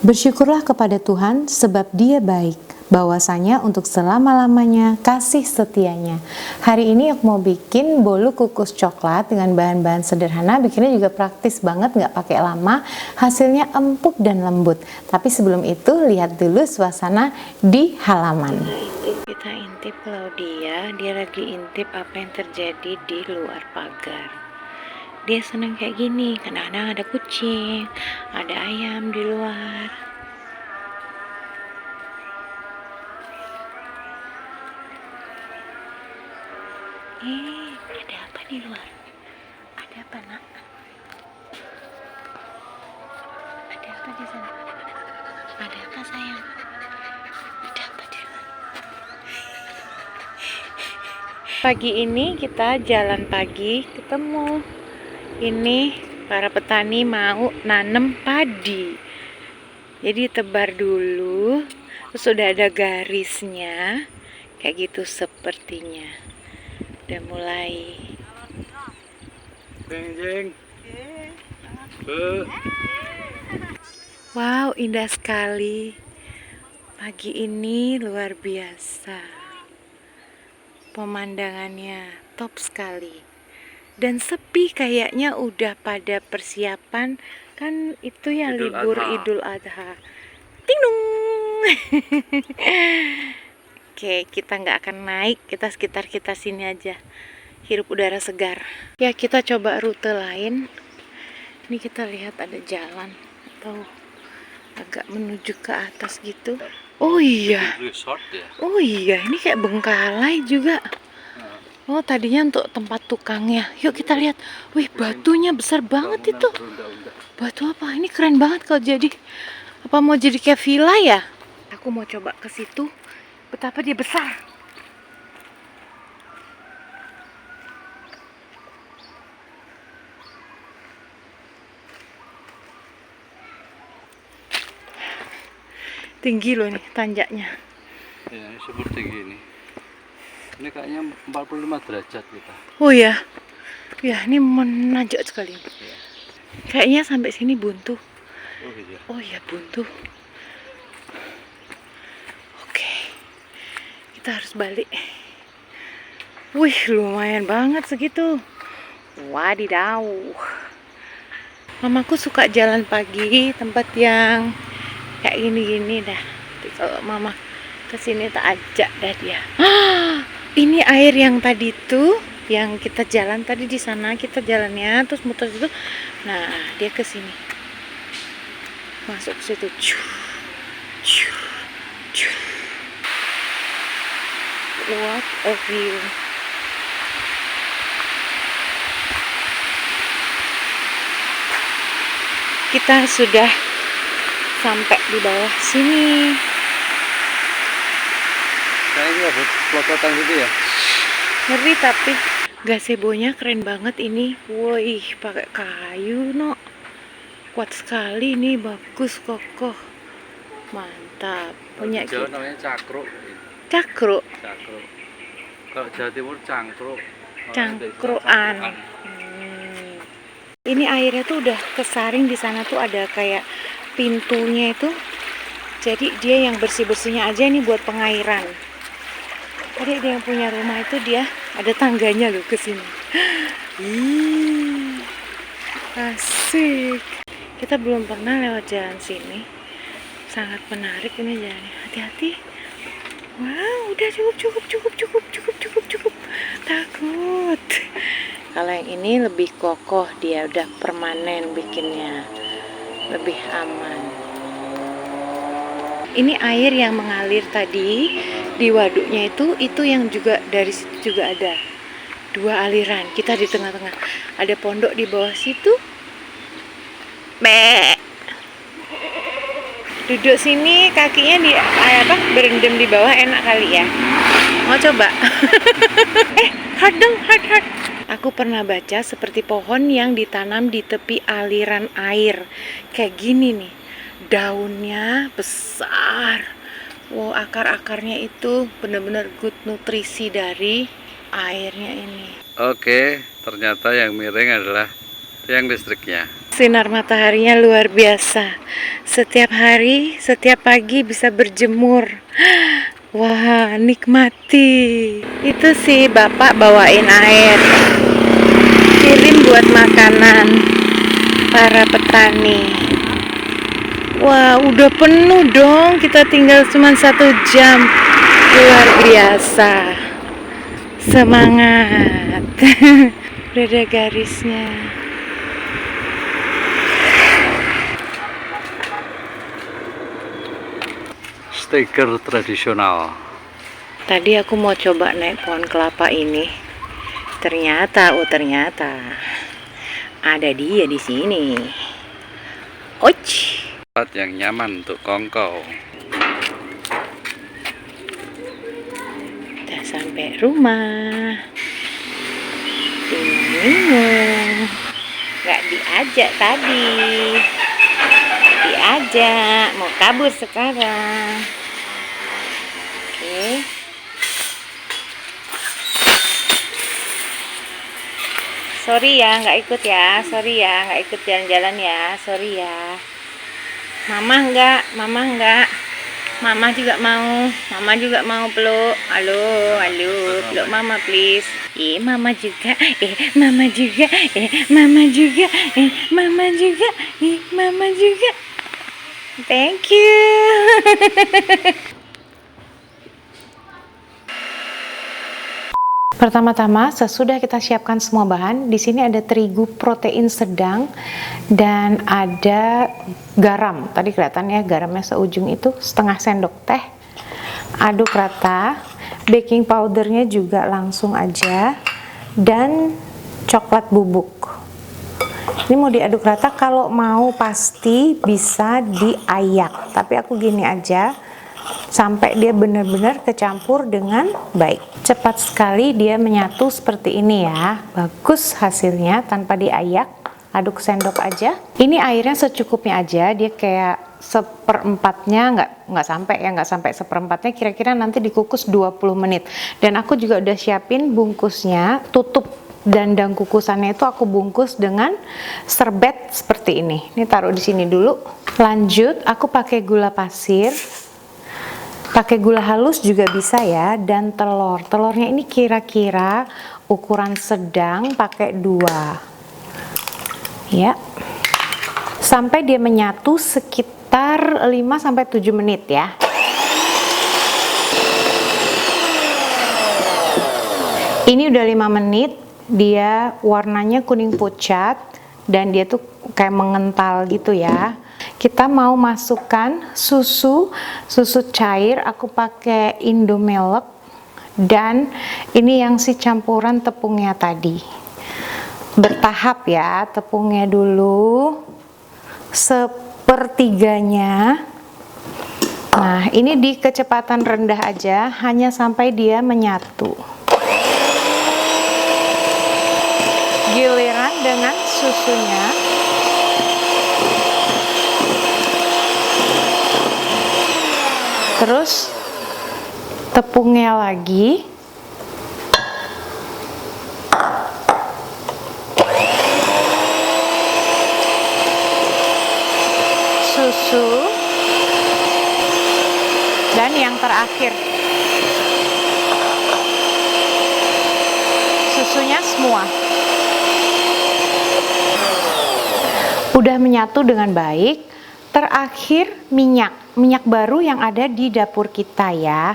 Bersyukurlah kepada Tuhan sebab Dia baik, bahwasanya untuk selama-lamanya kasih setianya. Hari ini aku mau bikin bolu kukus coklat dengan bahan-bahan sederhana, bikinnya juga praktis banget, nggak pakai lama, hasilnya empuk dan lembut. Tapi sebelum itu lihat dulu suasana di halaman. Kita intip Claudia, dia lagi intip apa yang terjadi di luar pagar. Dia senang kayak gini, kadang-kadang ada kucing, ada ayam di luar. Ada apa di luar? Ada apa, nak? Ada apa di sana? Ada apa, sayang? Ada apa di luar? Pagi ini kita jalan pagi, ketemu. Ini para petani mau nanam padi. Jadi tebar dulu, terus sudah ada garisnya, kayak gitu sepertinya. Udah mulai. Wow, indah sekali. Pagi ini luar biasa. Pemandangannya top sekali. Dan sepi kayaknya udah pada persiapan, kan itu yang libur Idul Adha. Ting dong. Oke, kita nggak akan naik, kita sekitar kita sini aja, hirup udara segar. Ya, kita coba rute lain. Ini kita lihat ada jalan atau agak menuju ke atas gitu. Oh iya, oh iya, ini kayak Bengkalai juga. Oh, tadinya untuk tempat tukangnya. Yuk kita lihat. Wih, batunya besar banget itu. Batu apa? Ini keren banget kalau jadi. Apa mau jadi kayak villa ya? Aku mau coba ke situ. Betapa dia besar. Tinggi loh nih tanjaknya. Ya, seperti gini. Ini kayaknya 45 derajat kita. Oh ya. Ya, ini menanjak sekali. Ya. Kayaknya sampai sini buntu. Oh gitu ya. Oh ya, buntu. Oke. Kita harus balik. Wih, lumayan banget segitu. Wadidaw. Mamaku suka jalan pagi, tempat yang kayak gini-gini dah. Kalau mama kesini tak ajak dah dia. Ini air yang tadi tuh, yang kita jalan tadi di sana, kita jalannya terus muter itu. Nah, dia ke sini. Masuk ke situ. What a view. Kita sudah sampai di bawah sini. Kayaknya buat pelototan gitu ya. Ngeri tapi gazebonya keren banget ini. Wih, pakai kayu no. Kuat sekali nih, bagus, kokoh. Mantap. Punya Jawa kita. namanya cakruk. Cakruk. Cakruk. Kalau Jawa Timur cangkruk. Cangkruan. Ini airnya tuh udah kesaring di sana tuh ada kayak pintunya itu. Jadi dia yang bersih-bersihnya aja nih buat pengairan. Tadi dia yang punya rumah itu dia ada tangganya loh ke sini. Asik. Kita belum pernah lewat jalan sini. Sangat menarik ini jalannya. Hati-hati. Wow, udah cukup. Takut. Kalau yang ini lebih kokoh, dia udah permanen bikinnya. Lebih aman. Ini air yang mengalir tadi di waduknya itu yang juga dari situ juga ada 2 aliran. Kita di tengah-tengah. Ada pondok di bawah situ. Duduk sini kakinya di berendam di bawah enak kali ya. Mau coba? Hard. Aku pernah baca seperti pohon yang ditanam di tepi aliran air. Kayak gini nih. Daunnya besar. Wow, akar-akarnya itu benar-benar good nutrisi dari airnya ini. Oke, ternyata yang miring adalah tiang listriknya. Sinar mataharinya luar biasa. Setiap hari, setiap pagi bisa berjemur. Wah, nikmati. Itu sih bapak bawain air. Kirim buat makanan para petani. Wah, udah penuh dong. Kita tinggal cuma 1 jam. Luar biasa. Semangat. Udah ada garisnya. Steger tradisional. Tadi aku mau coba naik pohon kelapa ini. Ternyata ada dia di sini. Ouch. Tempat yang nyaman untuk kongkow. Udah sampai rumah. Bingung. Gak diajak tadi. Diajak, mau kabur sekarang. Oke. Sorry ya, nggak ikut ya. Sorry ya, nggak ikut jalan-jalan ya. Sorry ya. Mama enggak. Mama juga mau peluk. Halo, peluk mama please. Mama juga. Mama juga. Thank you. Pertama-tama, sesudah kita siapkan semua bahan, di sini ada terigu protein sedang dan ada garam. Tadi kelihatan ya, garamnya seujung itu, setengah sendok teh. Aduk rata. Baking powdernya juga langsung aja, dan coklat bubuk. Ini mau diaduk rata. Kalau mau pasti bisa diayak, tapi aku gini aja sampai dia benar-benar kecampur dengan baik. Cepat sekali dia menyatu seperti ini ya. Bagus hasilnya tanpa diayak. Aduk sendok aja. Ini airnya secukupnya aja. Dia kayak seperempatnya, nggak sampai seperempatnya. Kira-kira nanti dikukus 20 menit. Dan aku juga udah siapin bungkusnya. Tutup dandang kukusannya itu aku bungkus dengan serbet seperti ini. Ini taruh di sini dulu. Lanjut, aku pakai gula pasir. Pakai gula halus juga bisa ya, dan telur. Telurnya ini kira-kira ukuran sedang, pakai 2. Ya. Sampai dia menyatu sekitar 5-7 menit ya. Ini udah 5 menit, dia warnanya kuning pucat dan dia tuh kayak mengental gitu ya. Kita mau masukkan susu cair, aku pakai Indomilk, dan ini yang si campuran tepungnya tadi. Bertahap ya, tepungnya dulu sepertiganya. Nah, ini di kecepatan rendah aja, hanya sampai dia menyatu. Giliran dengan susunya. Terus tepungnya lagi. Susu. Dan yang terakhir, susunya semua. Udah menyatu dengan baik. Terakhir minyak baru yang ada di dapur kita ya.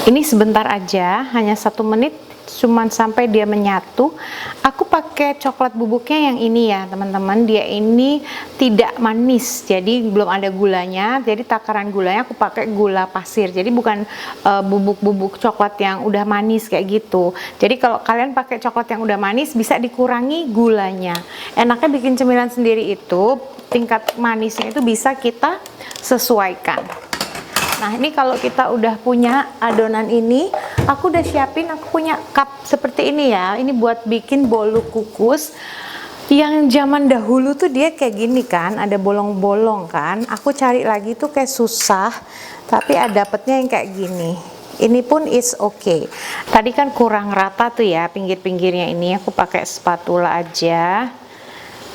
Ini sebentar aja, hanya 1 menit, cuman sampai dia menyatu. Aku pakai coklat bubuknya yang ini ya teman-teman. Dia ini tidak manis, jadi belum ada gulanya. Jadi takaran gulanya aku pakai gula pasir. Jadi bukan bubuk-bubuk coklat yang udah manis kayak gitu. Jadi kalau kalian pakai coklat yang udah manis, bisa dikurangi gulanya. Enaknya bikin cemilan sendiri itu, tingkat manisnya itu bisa kita sesuaikan. Nah, ini kalau kita udah punya adonan ini, aku udah siapin, aku punya cup seperti ini ya. Ini buat bikin bolu kukus. Yang zaman dahulu tuh dia kayak gini kan, ada bolong-bolong kan. Aku cari lagi tuh kayak susah, tapi dapetnya yang kayak gini. Ini pun is okay. Tadi kan kurang rata tuh ya pinggir-pinggirnya, ini aku pakai spatula aja.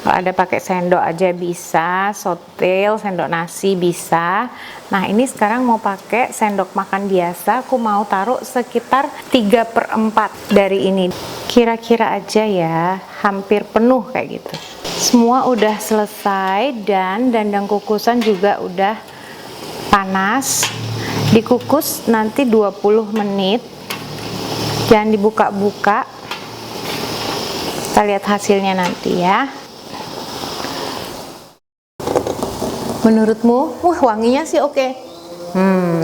Kalau ada pakai sendok aja bisa, sotil, sendok nasi bisa. Nah ini sekarang mau pakai sendok makan biasa, aku mau taruh sekitar 3/4 dari ini. Kira-kira aja ya, hampir penuh kayak gitu. Semua udah selesai dan dandang kukusan juga udah panas. Dikukus nanti 20 menit. Jangan dibuka-buka. Kita lihat hasilnya nanti ya. Menurutmu, wanginya sih oke.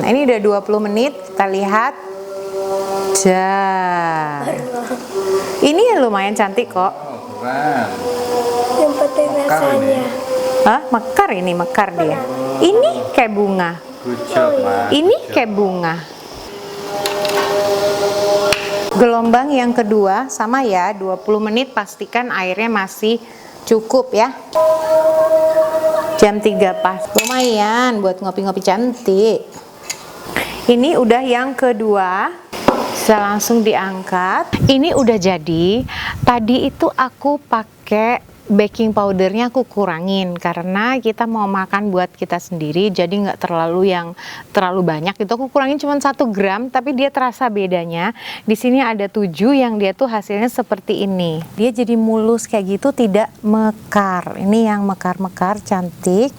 Ini udah 20 menit, kita lihat. Ini ya lumayan cantik kok. Yang penting rasanya. Hah? Mekar ini, mekar dia. Ini kayak bunga. Ini kayak bunga. Gelombang yang kedua sama ya, 20 menit pastikan airnya masih cukup ya. Jam 3 pas. Lumayan buat ngopi-ngopi cantik. Ini udah yang kedua. Bisa langsung diangkat. Ini udah jadi. Tadi itu aku pakai baking powdernya aku kurangin karena kita mau makan buat kita sendiri, jadi nggak terlalu banyak. Itu aku kurangin cuma 1 gram, tapi dia terasa bedanya. Di sini ada 7 yang dia tuh hasilnya seperti ini. Dia jadi mulus kayak gitu, tidak mekar. Ini yang mekar-mekar cantik.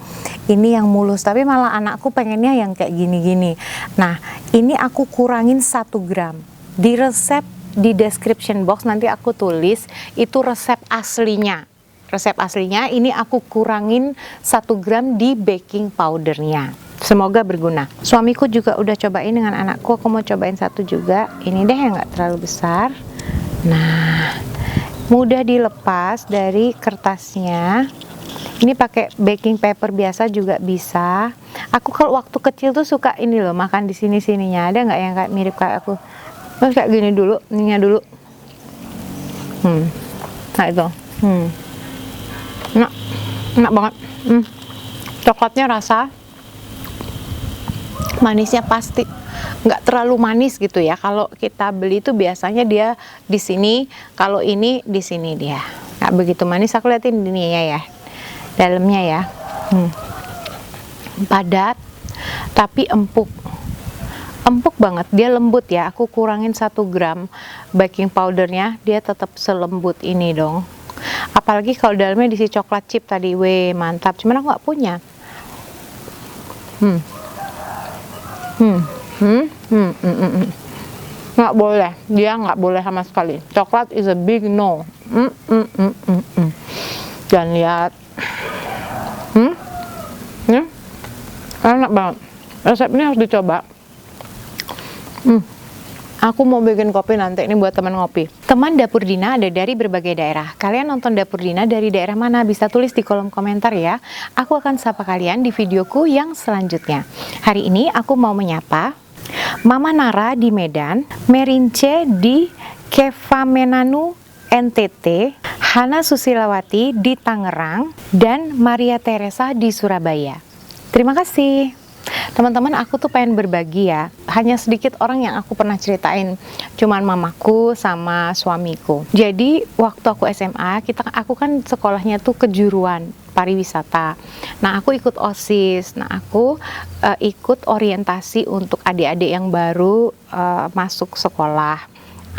Ini yang mulus, tapi malah anakku pengennya yang kayak gini-gini. Nah, ini aku kurangin 1 gram. Di resep di description box nanti aku tulis itu resep aslinya. Resep aslinya ini aku kurangin 1 gram di baking powdernya. Semoga berguna. Suamiku juga udah cobain dengan anakku, aku mau cobain 1 juga. Ini deh yang nggak terlalu besar. Nah, mudah dilepas dari kertasnya. Ini pakai baking paper biasa juga bisa. Aku kalau waktu kecil tuh suka ini loh, makan di sini-sininya. Ada nggak yang kayak mirip kayak aku? Terus kayak gini dulu, ininya dulu. Nah itu. Enak banget. Coklatnya rasa, manisnya pasti nggak terlalu manis gitu ya. Kalau kita beli itu biasanya dia di sini, kalau ini di sini dia nggak begitu manis. Aku liatin ini ya, dalamnya ya, padat tapi empuk banget. Dia lembut ya. Aku kurangin 1 gram baking powdernya, dia tetap selembut ini dong. Apalagi kalau dalamnya diisi coklat chip tadi, mantap. Cuman aku nggak punya. Nggak boleh, dia nggak boleh sama sekali. Coklat is a big no. Dan lihat, enak banget. Resep ini harus dicoba. Aku mau bikin kopi nanti ini buat teman ngopi. Teman Dapur Dina ada dari berbagai daerah. Kalian nonton Dapur Dina dari daerah mana? Bisa tulis di kolom komentar ya. Aku akan sapa kalian di videoku yang selanjutnya. Hari ini aku mau menyapa Mama Nara di Medan, Merince di Kevamenanu NTT, Hana Susilawati di Tangerang, dan Maria Teresa di Surabaya. Terima kasih. Teman-teman, aku tuh pengen berbagi ya. Hanya sedikit orang yang aku pernah ceritain, cuman mamaku sama suamiku. Jadi waktu aku SMA, aku kan sekolahnya tuh kejuruan pariwisata. Nah, aku ikut OSIS. Nah, aku ikut orientasi untuk adik-adik yang baru masuk sekolah.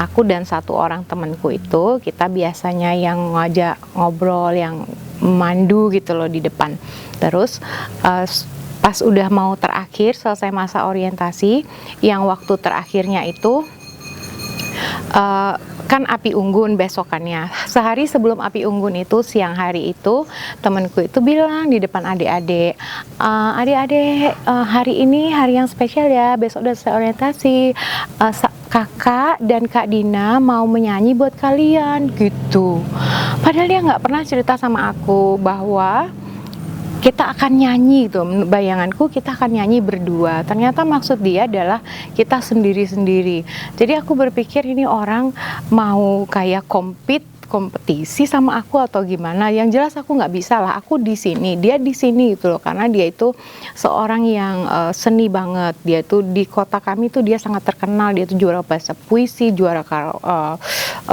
Aku dan 1 orang temanku itu, kita biasanya yang ngajak ngobrol, yang mandu gitu loh di depan. Terus pas udah mau terakhir, selesai masa orientasi, yang waktu terakhirnya itu kan api unggun besokannya. Sehari sebelum api unggun itu, siang hari itu, temenku itu bilang di depan adik-adik, adik-adik, hari ini hari yang spesial ya, besok udah selesai orientasi, kakak dan Kak Dina mau menyanyi buat kalian gitu. Padahal dia nggak pernah cerita sama aku bahwa kita akan nyanyi gitu. Bayanganku kita akan nyanyi berdua. Ternyata maksud dia adalah kita sendiri-sendiri. Jadi aku berpikir ini orang mau kayak kompetisi sama aku atau gimana. Yang jelas aku nggak bisa lah, aku di sini, dia di sini gitu loh, karena dia itu seorang yang seni banget. Dia tuh di kota kami tuh dia sangat terkenal, dia tuh juara bahasa puisi, juara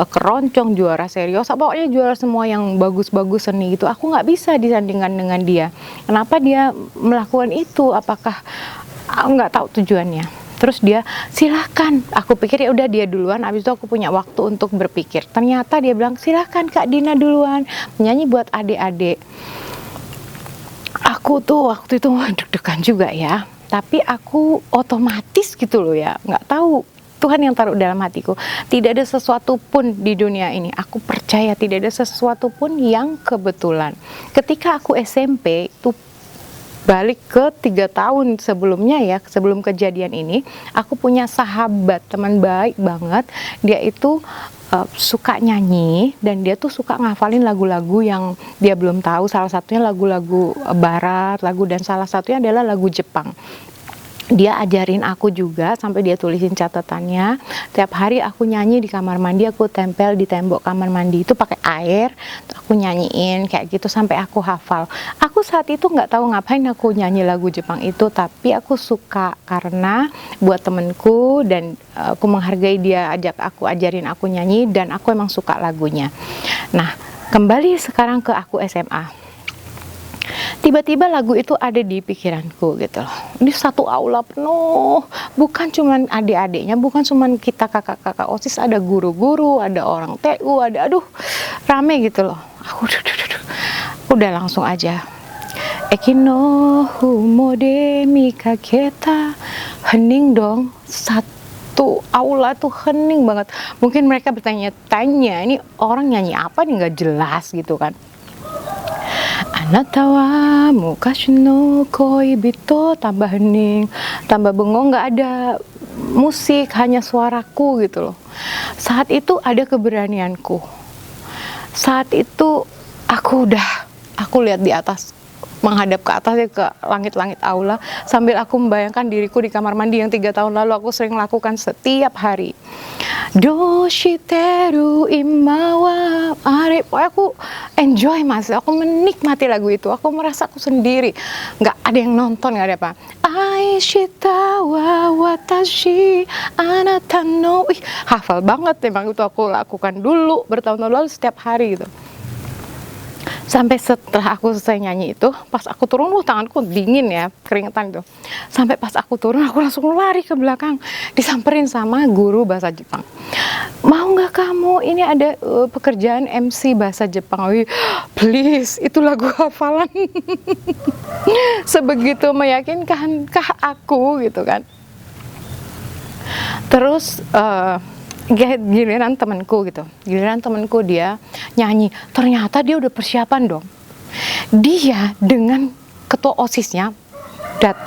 keroncong, juara seriosa, pokoknya juara semua yang bagus-bagus seni gitu. Aku nggak bisa disandingkan dengan dia. Kenapa dia melakukan itu? Apakah aku nggak tahu tujuannya. Terus dia silahkan, aku pikir ya udah dia duluan, abis itu aku punya waktu untuk berpikir. Ternyata dia bilang silahkan Kak Dina duluan menyanyi buat adik-adik. Aku tuh waktu itu deg-degan juga ya, tapi aku otomatis gitu loh ya, nggak tahu, Tuhan yang taruh dalam hatiku. Tidak ada sesuatu pun di dunia ini, aku percaya tidak ada sesuatu pun yang kebetulan. Ketika aku SMP itu balik ke 3 tahun sebelumnya ya, sebelum kejadian ini, aku punya sahabat, teman baik banget. Dia itu suka nyanyi dan dia tuh suka ngafalin lagu-lagu yang dia belum tahu. Salah satunya lagu-lagu barat, dan salah satunya adalah lagu Jepang. Dia ajarin aku juga sampai dia tulisin catatannya. Tiap hari aku nyanyi di kamar mandi, aku tempel di tembok kamar mandi itu pakai air, aku nyanyiin kayak gitu sampai aku hafal. Aku saat itu nggak tahu ngapain aku nyanyi lagu Jepang itu, tapi aku suka karena buat temenku dan aku menghargai dia ajak aku, ajarin aku nyanyi dan aku emang suka lagunya. Nah, kembali sekarang ke aku SMA. Tiba-tiba lagu itu ada di pikiranku gitu loh. Di satu aula penuh, bukan cuman adik-adiknya, bukan cuman kita kakak-kakak OSIS, ada guru-guru, ada orang TU, ada rame gitu loh. Aku udah langsung aja. Ekino humode mikaketa, hening dong. Satu aula tuh hening banget. Mungkin mereka bertanya-tanya, ini orang nyanyi apa nih, nggak jelas gitu kan. Anata wa mukashi no koibito, tambah hening, tambah bengong, nggak ada musik, hanya suaraku gitu loh. Saat itu ada keberanianku. Saat itu aku lihat di atas, menghadap ke atas ke langit-langit aula sambil aku membayangkan diriku di kamar mandi yang 3 tahun lalu aku sering lakukan setiap hari. Doshiteru imawa are, aku enjoy mas, aku menikmati lagu itu, aku merasa aku sendiri, nggak ada yang nonton, nggak ada apa. Aishita wa watashi anata no, hafal banget memang itu, aku lakukan dulu bertahun-tahun lalu setiap hari gitu. Sampai setelah aku selesai nyanyi itu, pas aku turun, tanganku dingin ya, keringetan itu. Sampai pas aku turun, aku langsung lari ke belakang, disamperin sama guru bahasa Jepang. Mau nggak kamu, ini ada pekerjaan MC bahasa Jepang. Wih, please, itu lagu hafalan. Sebegitu meyakinkankah aku gitu kan. Terus giliran temanku dia nyanyi, ternyata dia udah persiapan dong. Dia dengan ketua OSISnya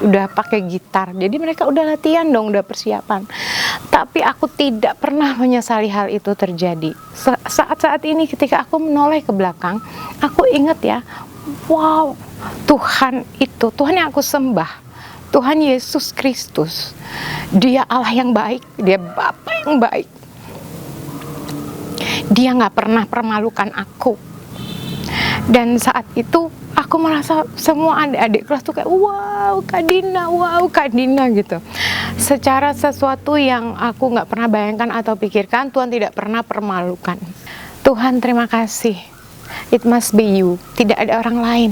udah pakai gitar, jadi mereka udah latihan dong, udah persiapan. Tapi aku tidak pernah menyesali hal itu terjadi. Saat ini ketika aku menoleh ke belakang, aku ingat ya, wow, Tuhan yang aku sembah, Tuhan Yesus Kristus, dia Allah yang baik, dia Bapa yang baik. Dia nggak pernah permalukan aku. Dan saat itu aku merasa semua adik-adik kelas tuh kayak wow Kak Dina gitu. Secara sesuatu yang aku nggak pernah bayangkan atau pikirkan, Tuhan tidak pernah permalukan. Tuhan terima kasih, it must be you, tidak ada orang lain.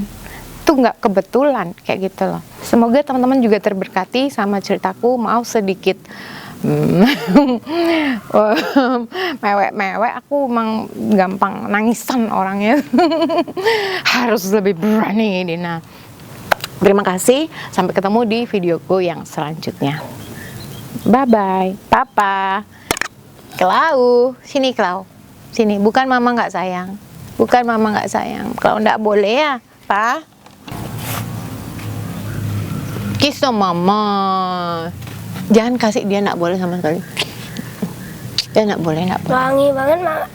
Itu nggak kebetulan kayak gitu loh. Semoga teman-teman juga terberkati sama ceritaku. Maaf sedikit mewek, aku emang gampang nangisan orangnya. Harus lebih berani Dina. Terima kasih, sampai ketemu di videoku yang selanjutnya. Bye bye, Papa. Klau, sini Klau, sini. Bukan mama nggak sayang, Klau nggak boleh ya, Pa. Kiss dong mama. Jangan kasih, dia nggak boleh sama sekali. Dia nggak boleh. Wangi banget, Mak.